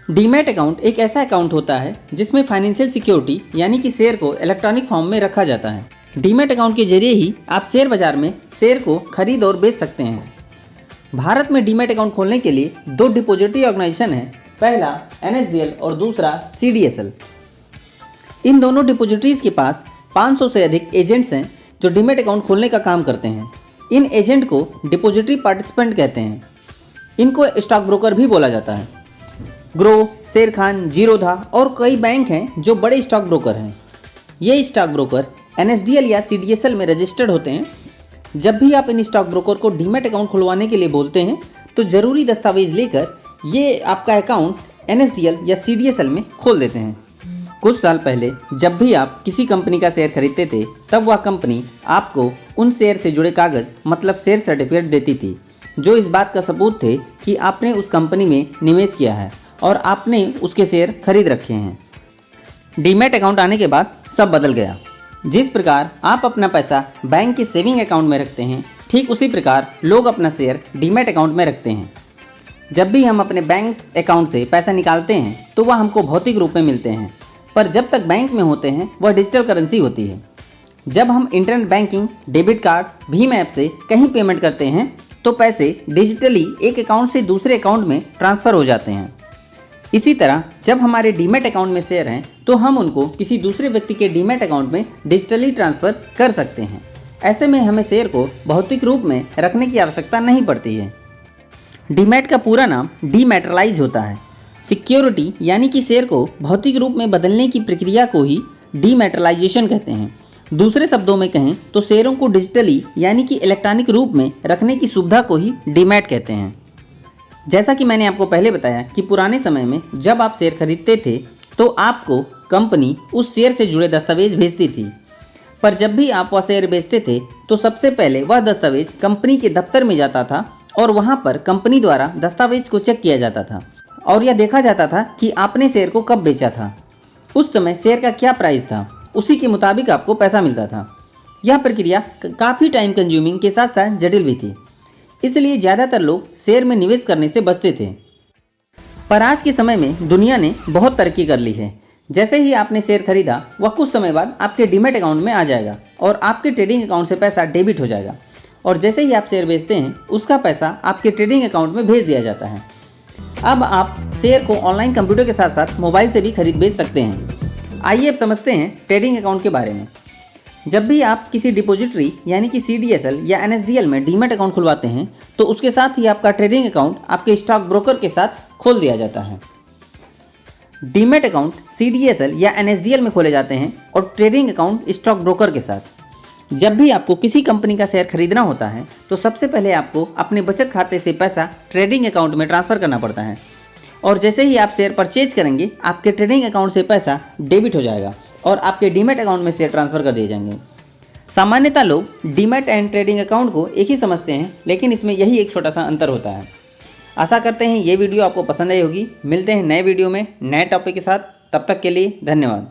Demat account एक ऐसा account होता है जिसमें फाइनेंशियल सिक्योरिटी यानी कि शेयर को इलेक्ट्रॉनिक फॉर्म में रखा जाता है। डीमैट अकाउंट के जरिए ही आप शेयर बाजार में शेयर को खरीद और बेच सकते हैं। भारत में डीमैट अकाउंट खोलने के लिए दो डिपॉजिटरी ऑर्गेनाइजेशन है, पहला NSDL और दूसरा CDSL। इन दोनों डिपॉजिटरीज के पास 500 से अधिक एजेंट्स हैं जो डीमैट अकाउंट खोलने का काम करते हैं। इन एजेंट को डिपॉजिटरी पार्टिसिपेंट कहते हैं। इनको स्टॉक ब्रोकर भी बोला जाता है। ग्रो, शेरखान, जीरोधा और कई बैंक हैं जो बड़े स्टॉक ब्रोकर हैं। ये स्टॉक ब्रोकर NSDL या CDSL में रजिस्टर्ड होते हैं। जब भी आप इन स्टॉक ब्रोकर को डीमैट अकाउंट खुलवाने के लिए बोलते हैं तो ज़रूरी दस्तावेज लेकर ये आपका अकाउंट NSDL या CDSL में खोल देते हैं। कुछ साल पहले जब भी आप किसी कंपनी का शेयर खरीदते थे तब वह कंपनी आपको उन शेयर से जुड़े कागज़ मतलब शेयर सर्टिफिकेट देती थी, जो इस बात का सबूत थे कि आपने उस कंपनी में निवेश किया है और आपने उसके शेयर खरीद रखे हैं। डीमैट अकाउंट आने के बाद सब बदल गया। जिस प्रकार आप अपना पैसा बैंक के सेविंग अकाउंट में रखते हैं, ठीक उसी प्रकार लोग अपना शेयर डीमैट अकाउंट में रखते हैं। जब भी हम अपने बैंक अकाउंट से पैसा निकालते हैं तो वह हमको भौतिक रूप में मिलते हैं, पर जब तक बैंक में होते हैं वह डिजिटल करेंसी होती है। जब हम internet banking, debit card, Bhim app से कहीं पेमेंट करते हैं तो पैसे डिजिटली एक अकाउंट से दूसरे अकाउंट में ट्रांसफ़र हो जाते हैं। इसी तरह जब हमारे डीमैट अकाउंट में शेयर हैं तो हम उनको किसी दूसरे व्यक्ति के डीमैट अकाउंट में डिजिटली ट्रांसफ़र कर सकते हैं। ऐसे में हमें शेयर को भौतिक रूप में रखने की आवश्यकता नहीं पड़ती है। डीमैट का पूरा नाम डीमैटेरियलाइज होता है। सिक्योरिटी यानी कि शेयर को भौतिक रूप में बदलने की प्रक्रिया को ही डीमैटेरियलाइजेशन कहते हैं। दूसरे शब्दों में कहें तो शेयरों को डिजिटली यानी कि इलेक्ट्रॉनिक रूप में रखने की सुविधा को ही डीमैट कहते हैं। जैसा कि मैंने आपको पहले बताया कि पुराने समय में जब आप शेयर खरीदते थे तो आपको कंपनी उस शेयर से जुड़े दस्तावेज भेजती थी, पर जब भी आप वह शेयर बेचते थे तो सबसे पहले वह दस्तावेज कंपनी के दफ्तर में जाता था और वहां पर कंपनी द्वारा दस्तावेज को चेक किया जाता था और यह देखा जाता था कि आपने शेयर को कब बेचा था, उस समय शेयर का क्या प्राइस था, उसी के मुताबिक आपको पैसा मिलता था। यह प्रक्रिया काफ़ी टाइम कंज्यूमिंग के साथ साथ जटिल भी थी, इसलिए ज़्यादातर लोग शेयर में निवेश करने से बचते थे। पर आज के समय में दुनिया ने बहुत तरक्की कर ली है। जैसे ही आपने शेयर खरीदा वह कुछ समय बाद आपके डीमैट अकाउंट में आ जाएगा और आपके ट्रेडिंग अकाउंट से पैसा डेबिट हो जाएगा, और जैसे ही आप शेयर बेचते हैं उसका पैसा आपके ट्रेडिंग अकाउंट में भेज दिया जाता है। अब आप शेयर को ऑनलाइन कंप्यूटर के साथ साथ मोबाइल से भी खरीद बेच सकते हैं। आइए अब समझते हैं ट्रेडिंग अकाउंट के बारे में। जब भी आप किसी डिपॉजिटरी यानी कि CDSL या NSDL में डीमैट अकाउंट खुलवाते हैं तो उसके साथ ही आपका ट्रेडिंग अकाउंट आपके स्टॉक ब्रोकर के साथ खोल दिया जाता है। डीमैट अकाउंट CDSL या NSDL में खोले जाते हैं और ट्रेडिंग अकाउंट स्टॉक ब्रोकर के साथ। जब भी आपको किसी कंपनी का शेयर खरीदना होता है तो सबसे पहले आपको अपने बचत खाते से पैसा ट्रेडिंग अकाउंट में ट्रांसफ़र करना पड़ता है, और जैसे ही आप शेयर परचेज करेंगे आपके ट्रेडिंग अकाउंट से पैसा डेबिट हो जाएगा और आपके डीमैट अकाउंट में शेयर ट्रांसफ़र कर दिए जाएंगे। सामान्यतः लोग डीमैट एंड ट्रेडिंग अकाउंट को एक ही समझते हैं, लेकिन इसमें यही एक छोटा सा अंतर होता है। आशा करते हैं ये वीडियो आपको पसंद आई होगी। मिलते हैं नए वीडियो में नए टॉपिक के साथ। तब तक के लिए धन्यवाद।